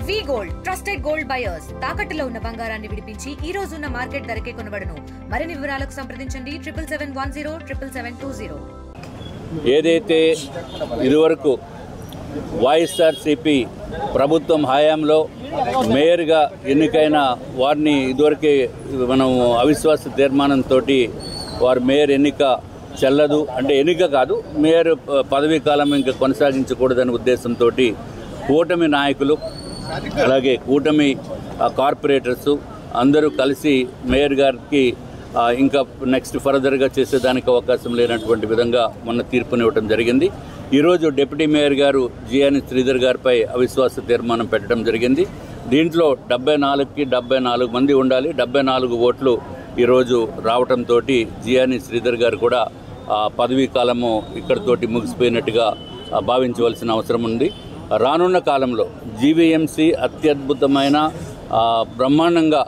వి gold trusted gold buyers తాకట్టులో ఉన్న బంగారాన్ని విడిపించి ఈ రోజు ఉన్న మార్కెట్ ధరకే కొనబడును. మరిన్ని వివరాలకు సంప్రదించండి 7710772020. ఏదైతే ఇదివరకు వైఎస్ఆర్సీపీ ప్రభుత్వం హయాంలో మేయర్గా ఎన్నికైన వారిని ఇదివరకే మనం అవిశ్వాస తీర్మానంతో వారి మేయర్ ఎన్నిక చెల్లదు, అంటే ఎన్నిక కాదు, మేయర్ పదవీ కాలం ఇంకా కొనసాగించకూడదనే ఉద్దేశంతో కూటమి నాయకులు అలాగే కూటమి కార్పొరేటర్స్ అందరూ కలిసి మేయర్ గారికి ఇంకా నెక్స్ట్ ఫర్దర్గా చేసేదానికి అవకాశం లేనటువంటి విధంగా మొన్న తీర్పునివ్వడం జరిగింది. ఈరోజు డిప్యూటీ మేయర్ గారు జియాని శ్రీధర్ గారిపై అవిశ్వాస తీర్మానం పెట్టడం జరిగింది. దీంట్లో 74కి 74 మంది ఉండాలి. 74 ఓట్లు ఈరోజు రావడంతో జియాని శ్రీధర్ గారు కూడా పదవీ కాలము ఇక్కడితోటి ముగిసిపోయినట్టుగా భావించవలసిన అవసరం ఉంది. రానున్న కాలంలో జీవీఎంసీ అత్యద్భుతమైన బ్రహ్మాండంగా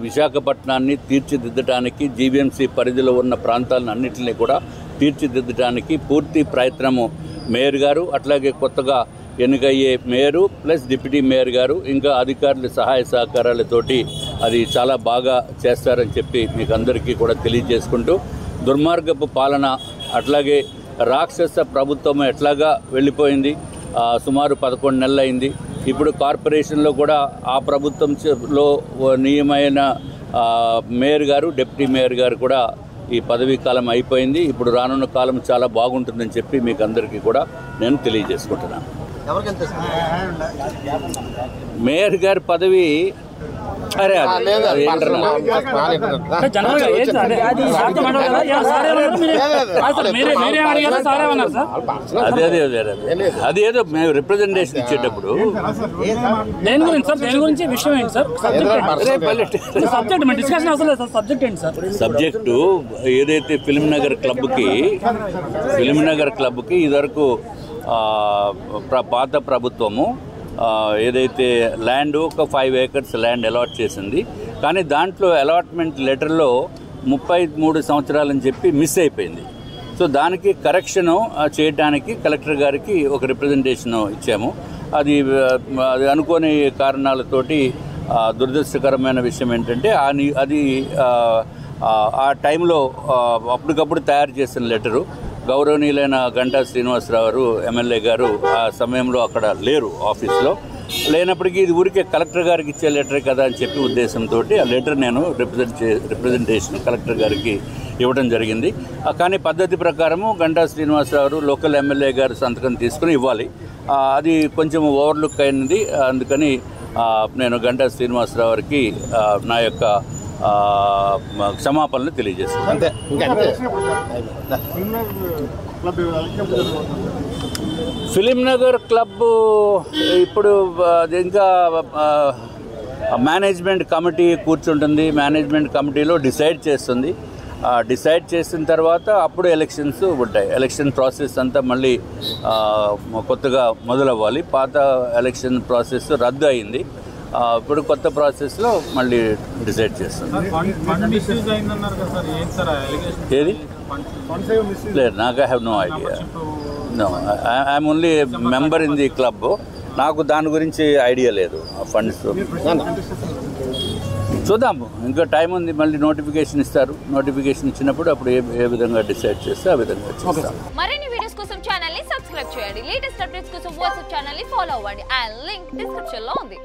విశాఖపట్నాన్ని తీర్చిదిద్దడానికి, జీవీఎంసీ పరిధిలో ఉన్న ప్రాంతాలను అన్నింటినీ కూడా తీర్చిదిద్దడానికి పూర్తి ప్రయత్నము మేయర్ గారు అట్లాగే కొత్తగా ఎన్నికయ్యే మేయరు ప్లస్ డిప్యూటీ మేయర్ గారు ఇంకా అధికారుల సహాయ సహకారాలతోటి అది చాలా బాగా చేస్తారని చెప్పి మీకు అందరికీ కూడా తెలియజేసుకుంటూ, దుర్మార్గపు పాలన అట్లాగే రాక్షస ప్రభుత్వం ఎట్లాగా వెళ్ళిపోయింది. సుమారు 11 నెలలు అయింది. ఇప్పుడు కార్పొరేషన్లో కూడా ఆ ప్రభుత్వంలో నియమైన మేయర్ గారు డిప్యూటీ మేయర్ గారు కూడా ఈ పదవీ కాలం అయిపోయింది. ఇప్పుడు రానున్న కాలం చాలా బాగుంటుందని చెప్పి మీకు అందరికీ కూడా నేను తెలియజేసుకుంటున్నాను. మేయర్ గారి పదవి అరే అదే అదే అదేదో మేము రిప్రజెంటేషన్ ఇచ్చేటప్పుడు సబ్జెక్టు ఏదైతే ఫిల్మ్నగర్ క్లబ్కి ఇదివరకు పాత ప్రభుత్వము ఏదైతే ల్యాండ్ ఒక 5 acres ల్యాండ్ అలాట్ చేసింది. కానీ దాంట్లో అలాట్మెంట్ లెటర్లో 33 సంవత్సరాలని చెప్పి మిస్ అయిపోయింది. సో దానికి కరెక్షను చేయడానికి కలెక్టర్ గారికి ఒక రిప్రజెంటేషన్ ఇచ్చాము. అది అనుకోని కారణాలతోటి దురదృష్టకరమైన విషయం ఏంటంటే అది ఆ టైంలో అప్పటికప్పుడు తయారు చేసిన లెటరు గౌరవనీయులైన గంటా శ్రీనివాసరావు గారు ఎమ్మెల్యే గారు ఆ సమయంలో అక్కడ లేరు, లేనప్పటికీ ఇది ఊరికే కలెక్టర్ గారికి ఇచ్చే లెటరే కదా అని చెప్పి ఉద్దేశంతో ఆ లెటర్ నేను రిప్రజెంటేషన్ కలెక్టర్ గారికి ఇవ్వడం జరిగింది. కానీ పద్ధతి ప్రకారము గంటా శ్రీనివాసరావు గారు లోకల్ ఎమ్మెల్యే గారు సంతకం తీసుకుని ఇవ్వాలి. అది కొంచెం ఓవర్లుక్ అయింది. అందుకని నేను గంటా శ్రీనివాసరావు గారికి నా యొక్క క్షమాపణలు తెలియజేస్తున్నాను. ఫిలింనగర్ క్లబ్ ఇప్పుడు ఇంకా మేనేజ్మెంట్ కమిటీ కూర్చుంటుంది. మేనేజ్మెంట్ కమిటీలో డిసైడ్ చేస్తుంది. డిసైడ్ చేసిన తర్వాత అప్పుడు ఎలక్షన్స్ ఉంటాయి. ఎలక్షన్ ప్రాసెస్ అంతా మళ్ళీ కొత్తగా మొదలవ్వాలి. పాత ఎలక్షన్ ప్రాసెస్ రద్దు అయింది. ఇప్పుడు కొత్త ప్రాసెస్లో మళ్ళీ డిసైడ్ చేస్తుంది. ఏది లేదు, నాకు I have no idea. No, I'm only member in the club. నాకు దాని గురించి ఐడియా లేదు. ఆ ఫండ్స్ చూద్దాము, ఇంకా టైం ఉంది. మళ్ళీ నోటిఫికేషన్ ఇస్తారు. నోటిఫికేషన్ ఇచ్చినప్పుడు అప్పుడు ఏ విధంగా డిసైడ్ చేస్తే ఆ విధంగా చేస్తాం. మరిన్ని వీడియోస్ కోసం ఛానల్ ని సబ్స్క్రైబ్ చేయండి. లేటెస్ట్ అప్డేట్స్ కోసం వాట్సాప్ ఛానల్ ని ఫాలో అవ్వండి. ఆ లింక్ డిస్క్రిప్షన్ లో ఉంది.